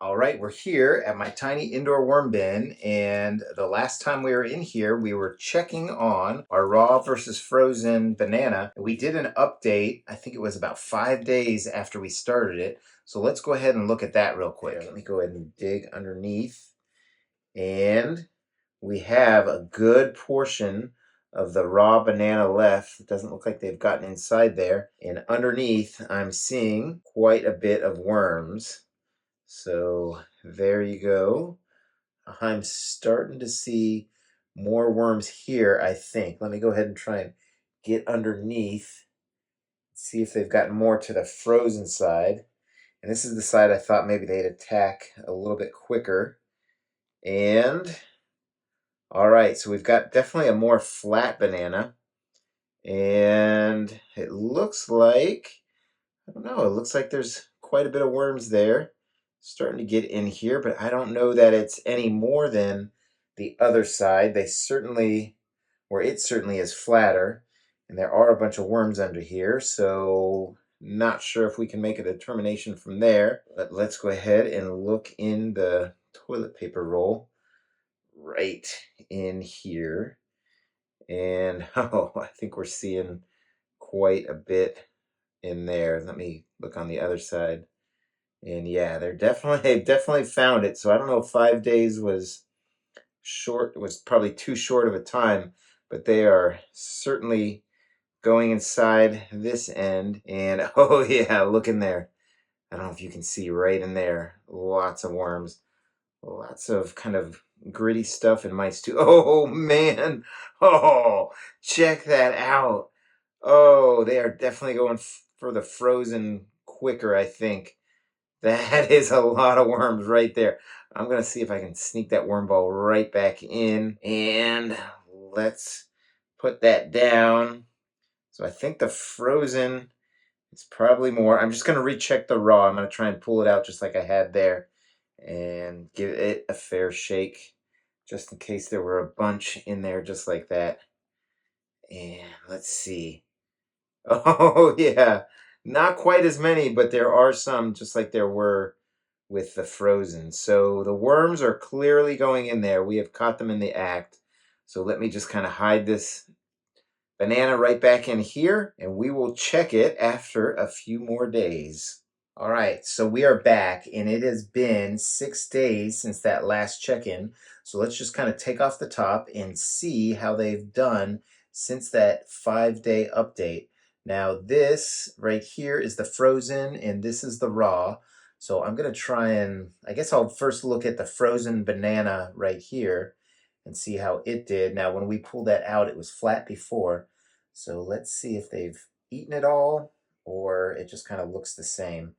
All right, we're here at my tiny indoor worm bin, and the last time we were in here, we were checking on our raw versus frozen banana. We did an update, I think it was about 5 days after we started it. So let's go ahead and look at that real quick. Let me go ahead and dig underneath, and we have a good portion of the raw banana left. It doesn't look like they've gotten inside there. And underneath, I'm seeing quite a bit of worms. So there you go. I'm starting to see more worms here, I think. Let me go ahead and try and get underneath, see if they've gotten more to the frozen side. And this is the side I thought maybe they'd attack a little bit quicker. And all right, so we've got definitely a more flat banana. And it looks like, I don't know, it looks like there's quite a bit of worms there. Starting to get in here, but I don't know that it's any more than the other side. It certainly is flatter, and there are a bunch of worms under here, so not sure if we can make a determination from there. But let's go ahead and look in the toilet paper roll right in here. And oh, I think we're seeing quite a bit in there. Let me look on the other side. And yeah, they've definitely found it. So I don't know if 5 days was short, was probably too short of a time, but they are certainly going inside this end. And oh yeah, look in there. I don't know if you can see right in there. Lots of worms. Lots of kind of gritty stuff and mice too. Oh man. Oh, check that out. Oh, they are definitely going for the frozen quicker, I think. That is a lot of worms right there. I'm going to see if I can sneak that worm ball right back in. And let's put that down. So I think the frozen is probably more. I'm just going to recheck the raw. I'm going to try and pull it out just like I had there and give it a fair shake just in case there were a bunch in there just like that. And let's see. Oh, yeah. Not quite as many, but there are some just like there were with the frozen. So the worms are clearly going in there. We have caught them in the act. So let me just kind of hide this banana right back in here, and we will check it after a few more days. All right, so we are back, and it has been 6 days since that last check-in. So let's just kind of take off the top and see how they've done since that 5-day update. Now this right here is the frozen, and this is the raw. So I'm going to try and, I guess I'll first look at the frozen banana right here and see how it did. Now when we pulled that out, it was flat before. So let's see if they've eaten it all or it just kind of looks the same.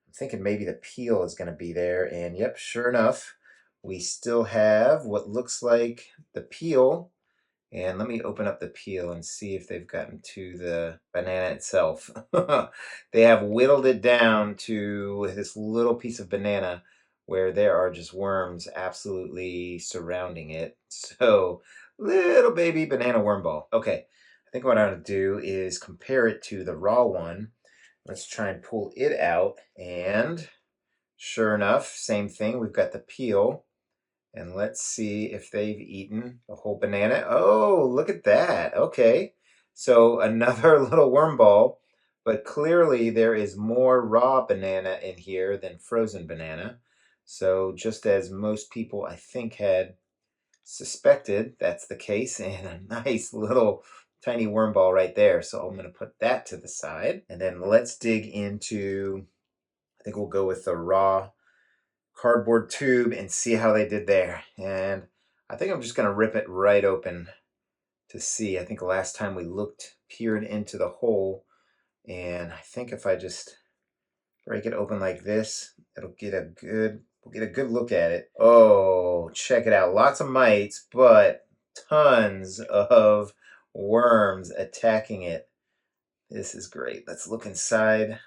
I'm thinking maybe the peel is going to be there, and yep, sure enough, we still have what looks like the peel. And let me open up the peel and see if they've gotten to the banana itself. They have whittled it down to this little piece of banana where there are just worms absolutely surrounding it. So, little baby banana worm ball. Okay, I think what I'm going to do is compare it to the raw one. Let's try and pull it out, and sure enough, same thing. We've got the peel, and let's see if they've eaten the whole banana. Oh, look at that. Okay, so another little worm ball, but clearly there is more raw banana in here than frozen banana. So just as most people, I think, had suspected, that's the case, and a nice little tiny worm ball right there. So I'm going to put that to the side, and then let's dig into, I think we'll go with the raw cardboard tube and see how they did there. And I think I'm just going to rip it right open to see. I think the last time we peered into the hole, and I think if I just break it open like this, we'll get a good look at it. Oh, check it out. Lots of mites, but tons of worms attacking it. This is great. Let's look inside.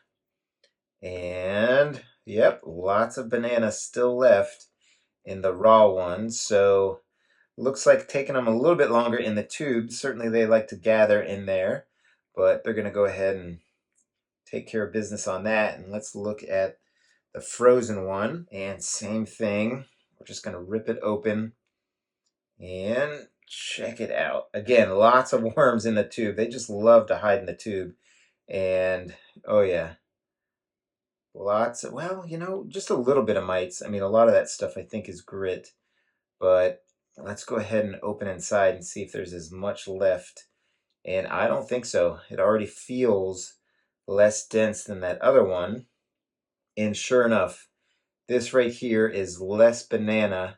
And yep, lots of bananas still left in the raw ones. So looks like taking them a little bit longer in the tubes. Certainly they like to gather in there, but they're going to go ahead and take care of business on that. And let's look at the frozen one. And same thing, we're just going to rip it open and check it out. Again, lots of worms in the tube. They just love to hide in the tube. And oh yeah, lots of, well, just a little bit of mites. I mean, a lot of that stuff I think is grit, but let's go ahead and open inside and see if there's as much left. And I don't think so. It already feels less dense than that other one. And sure enough, this right here is less banana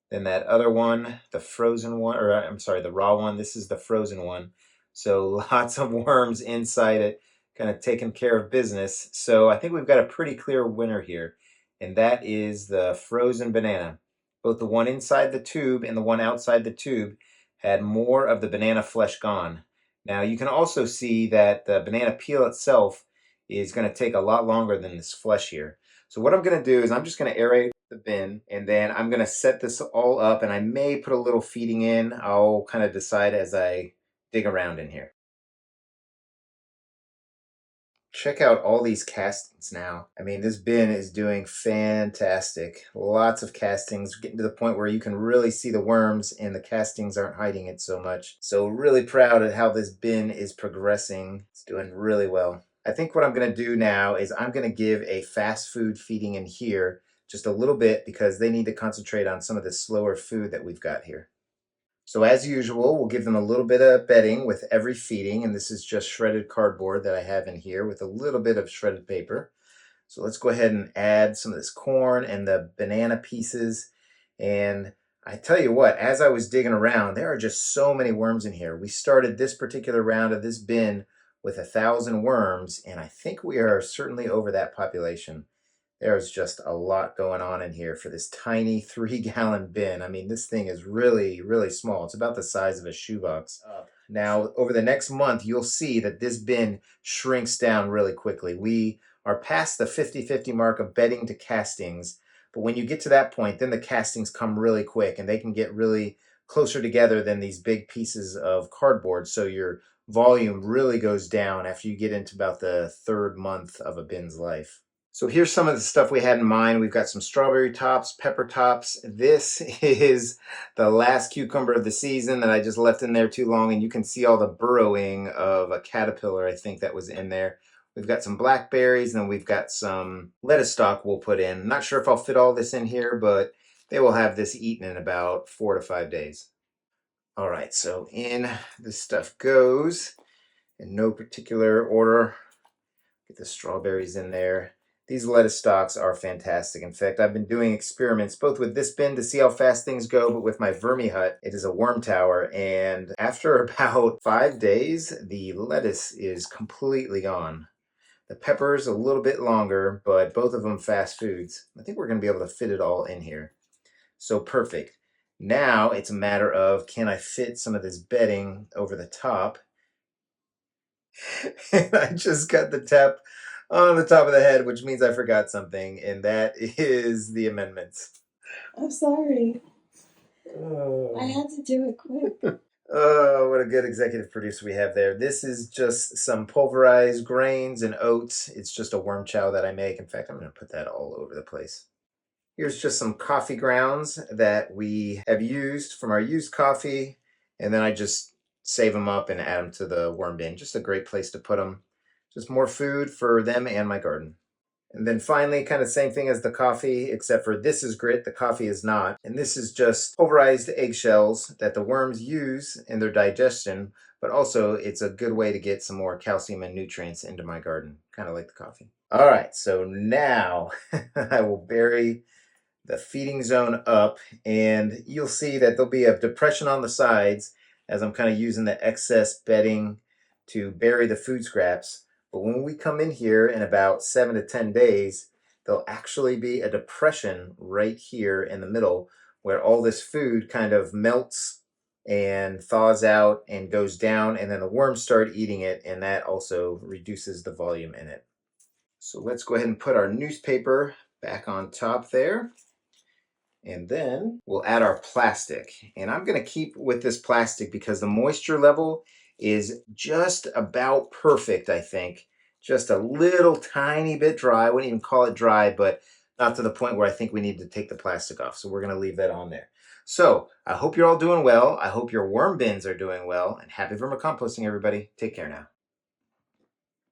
than that other one, the frozen one, or I'm sorry, the raw one. This is the frozen one. So lots of worms inside it, kind of taking care of business. So I think we've got a pretty clear winner here, and that is the frozen banana. Both the one inside the tube and the one outside the tube had more of the banana flesh gone. Now you can also see that the banana peel itself is going to take a lot longer than this flesh here. So what I'm going to do is I'm just going to aerate the bin, and then I'm going to set this all up, and I may put a little feeding in. I'll kind of decide as I dig around in here. Check out all these castings now. I mean, this bin is doing fantastic. Lots of castings, getting to the point where you can really see the worms and the castings aren't hiding it so much. So really proud of how this bin is progressing. It's doing really well. I think what I'm going to do now is I'm going to give a fast food feeding in here just a little bit because they need to concentrate on some of the slower food that we've got here. So as usual, we'll give them a little bit of bedding with every feeding, and this is just shredded cardboard that I have in here with a little bit of shredded paper. So let's go ahead and add some of this corn and the banana pieces. And I tell you what, as I was digging around, there are just so many worms in here. We started this particular round of this bin with 1,000 worms, and I think we are certainly over that population. There's just a lot going on in here for this tiny 3-gallon bin. I mean, this thing is really, really small. It's about the size of a shoebox. Now, over the next month, you'll see that this bin shrinks down really quickly. We are past the 50-50 mark of bedding to castings, but when you get to that point, then the castings come really quick, and they can get really closer together than these big pieces of cardboard, so your volume really goes down after you get into about the 3rd month of a bin's life. So here's some of the stuff we had in mind. We've got some strawberry tops, pepper tops. This is the last cucumber of the season that I just left in there too long, and you can see all the burrowing of a caterpillar, I think, that was in there. We've got some blackberries, and then we've got some lettuce stalk we'll put in. Not sure if I'll fit all this in here, but they will have this eaten in about 4 to 5 days. All right, so in this stuff goes in no particular order. Get the strawberries in there. These lettuce stalks are fantastic. In fact, I've been doing experiments both with this bin to see how fast things go, but with my vermi hut. It is a worm tower, and after about 5 days, the lettuce is completely gone. The peppers a little bit longer, but both of them fast foods. I think we're going to be able to fit it all in here. So perfect. Now it's a matter of, can I fit some of this bedding over the top? And I just got the tap on the top of the head, which means I forgot something, and that is the amendments. I'm sorry. I Oh, had to do it quick. oh, what a good executive producer we have there. This is just some pulverized grains and oats. It's just a worm chow that I make. In fact, I'm going to put that all over the place. Here's just some coffee grounds that we have used from our used coffee, and then I just save them up and add them to the worm bin. Just a great place to put them. Just more food for them and my garden. And then finally, kind of same thing as the coffee, except for this is grit, the coffee is not. And this is just pulverized eggshells that the worms use in their digestion, but also it's a good way to get some more calcium and nutrients into my garden, kind of like the coffee. All right, so now I will bury the feeding zone up, and you'll see that there'll be a depression on the sides as I'm kind of using the excess bedding to bury the food scraps. But when we come in here in about 7 to 10 days, there'll actually be a depression right here in the middle where all this food kind of melts and thaws out and goes down, and then the worms start eating it, and that also reduces the volume in it. So let's go ahead and put our newspaper back on top there. And then we'll add our plastic. And I'm going to keep with this plastic because the moisture level is just about perfect, I think. Just a little tiny bit dry. I wouldn't even call it dry, but not to the point where I think we need to take the plastic off. So we're going to leave that on there. So I hope you're all doing well. I hope your worm bins are doing well. And happy vermicomposting, everybody. Take care now.